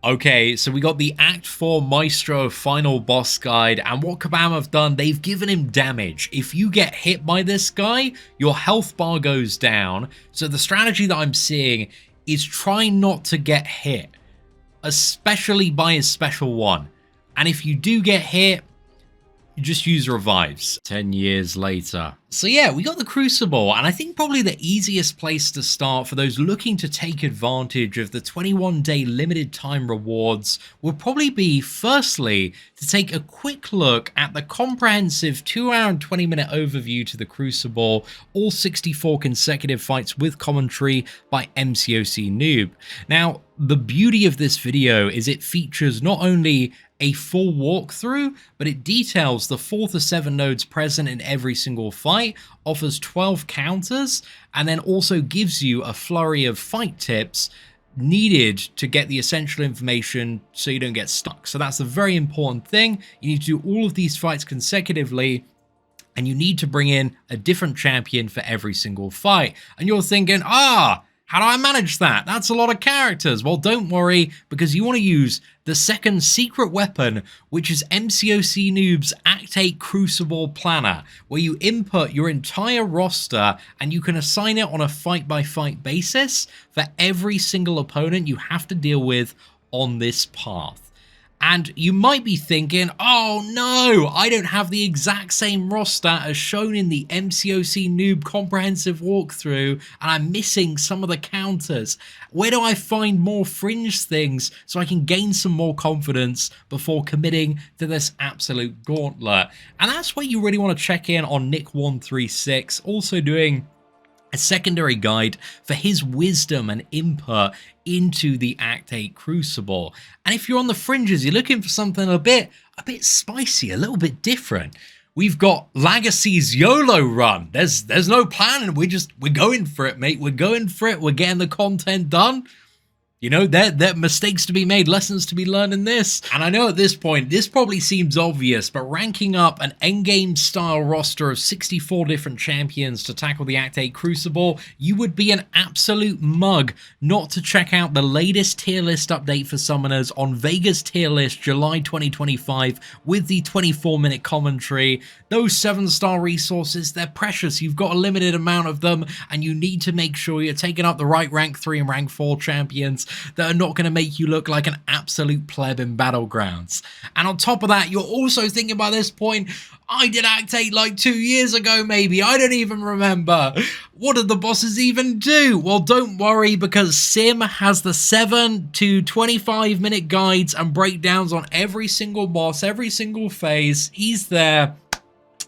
Okay, so we got the Act 4 Maestro final boss guide, and what Kabam have done, they've given him damage. If you get hit by this guy, your health bar goes down. So the strategy that I'm seeing is try not to get hit, especially by his special one. And if you do get hit, you just use revives. 10 years later. So yeah, we got the Crucible, and I think probably the easiest place to start for those looking to take advantage of the 21-day limited time rewards would probably be, firstly, to take a quick look at the comprehensive 2-hour and 20-minute overview to the Crucible, all 64 consecutive fights with commentary by MCOC Noob. Now, the beauty of this video is it features not only a full walkthrough, but it details the 4 to 7 nodes present in every single fight, offers 12 counters, and then also gives you a flurry of fight tips needed to get the essential information so you don't get stuck. So that's a very important thing. You need to do all of these fights consecutively, and you need to bring in a different champion for every single fight. And you're thinking, how do I manage that? That's a lot of characters. Well, don't worry, because you want to use the second secret weapon, which is MCOC Noob's Act 8 Crucible Planner, where you input your entire roster and you can assign it on a fight-by-fight basis for every single opponent you have to deal with on this path. And you might be thinking, oh no, I don't have the exact same roster as shown in the MCOC Noob comprehensive walkthrough, and I'm missing some of the counters. Where do I find more fringe things so I can gain some more confidence before committing to this absolute gauntlet? And that's where you really want to check in on Nick136, also doing a secondary guide for his wisdom and input into the Act 8 Crucible. And if you're on the fringes, you're looking for something a bit spicy, a little bit different. We've got Legacy's YOLO run. There's no plan, we're going for it, mate. We're going for it. We're getting the content done. You know, there are mistakes to be made, lessons to be learned in this. And I know at this point, this probably seems obvious, but ranking up an endgame style roster of 64 different champions to tackle the Act 8 Crucible, you would be an absolute mug not to check out the latest tier list update for summoners on Vega's tier list July 2025 with the 24-minute commentary. Those 7-star resources, they're precious. You've got a limited amount of them, and you need to make sure you're taking up the right rank 3 and rank 4 champions that are not going to make you look like an absolute pleb in Battlegrounds. And on top of that, you're also thinking by this point, I did Act 8 like 2 years ago maybe, I don't even remember. What did the bosses even do? Well, don't worry, because Sim has the 7 to 25 minute guides and breakdowns on every single boss, every single phase. He's there,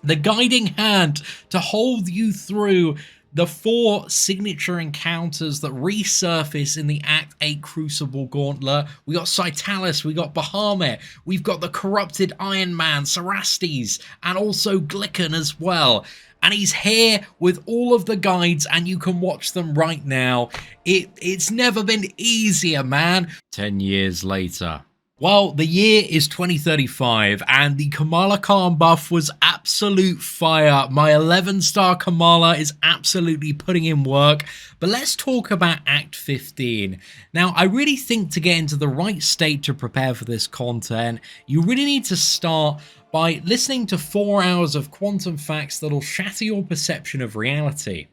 the guiding hand to hold you through the 4 signature encounters that resurface in the Act 8 Crucible Gauntlet. We got Citalis, we got Bahamut, we've got the corrupted Iron Man, Sarastes, and also Glicken as well. And he's here with all of the guides, and you can watch them right now. It's never been easier, man. 10 years later. Well, the year is 2035, and the Kamala Khan buff was absolute fire. My 11-star Kamala is absolutely putting in work. But let's talk about Act 15. Now, I really think to get into the right state to prepare for this content, you really need to start by listening to 4 hours of quantum facts that'll shatter your perception of reality.